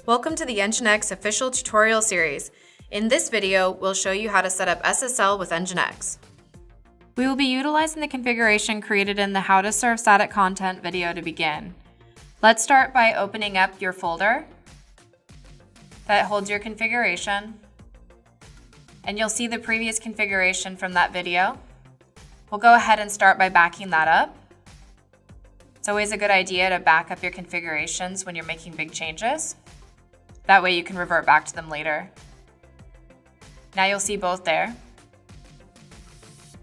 Welcome to the NGINX official tutorial series. In this video, we'll show you how to set up SSL with NGINX. We will be utilizing the configuration created in the How to Serve Static Content video to begin. Let's start by opening up your folder that holds your configuration, and you'll see the previous configuration from that video. We'll go ahead and start by backing that up. It's always a good idea to back up your configurations when you're making big changes. That way you can revert back to them later. Now you'll see both there.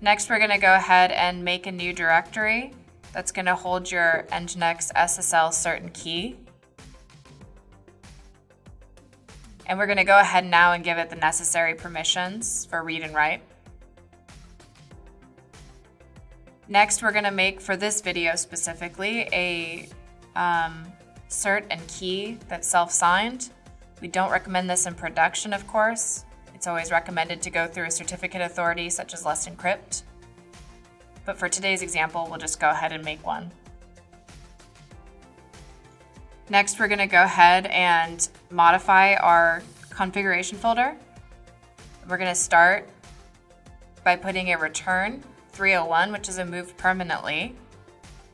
Next, we're going to go ahead and make a new directory that's going to hold your NGINX SSL Certain key. And we're going to go ahead now and give it the necessary permissions for read and write. Next, we're going to make, for this video specifically, a cert and key that's self-signed. We don't recommend this in production, of course. It's always recommended to go through a certificate authority such as Let's Encrypt. But for today's example, we'll just go ahead and make one. Next, we're going to go ahead and modify our configuration folder. We're going to start by putting a return 301, which is a move permanently,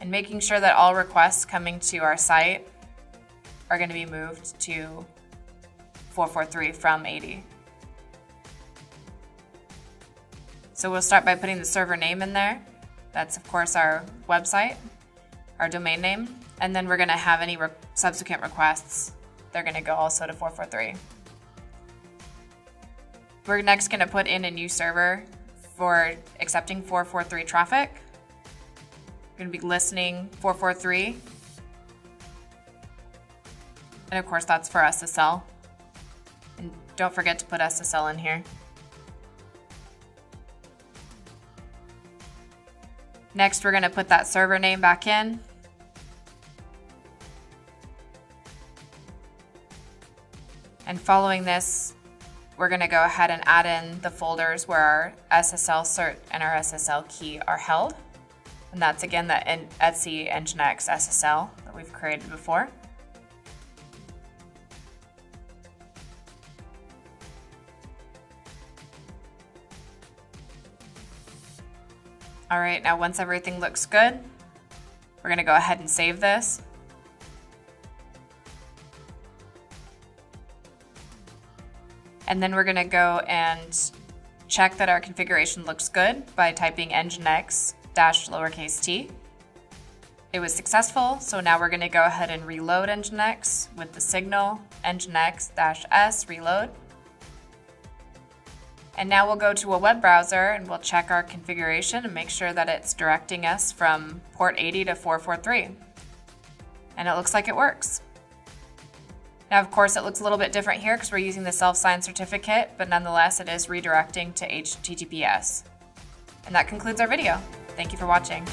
and making sure that all requests coming to our site are going to be moved to 443 from 80. So we'll start by putting the server name in there. That's of course our website, our domain name, and then we're going to have any subsequent requests. They're going to go also to 443. We're next going to put in a new server for accepting 443 traffic. We're going to be listening 443. And of course that's for SSL. And don't forget to put SSL in here. Next, we're going to put that server name back in. And following this, we're going to go ahead and add in the folders where our SSL cert and our SSL key are held. And that's again the Etsy NGINX SSL that we've created before. All right, now once everything looks good, we're going to go ahead and save this. And then we're going to go and check that our configuration looks good by typing NGINX-t. It was successful, so now we're going to go ahead and reload NGINX with the signal NGINX-s reload. And now we'll go to a web browser and we'll check our configuration and make sure that it's directing us from port 80 to 443. And it looks like it works. Now, of course, it looks a little bit different here because we're using the self-signed certificate, but nonetheless, it is redirecting to HTTPS. And that concludes our video. Thank you for watching.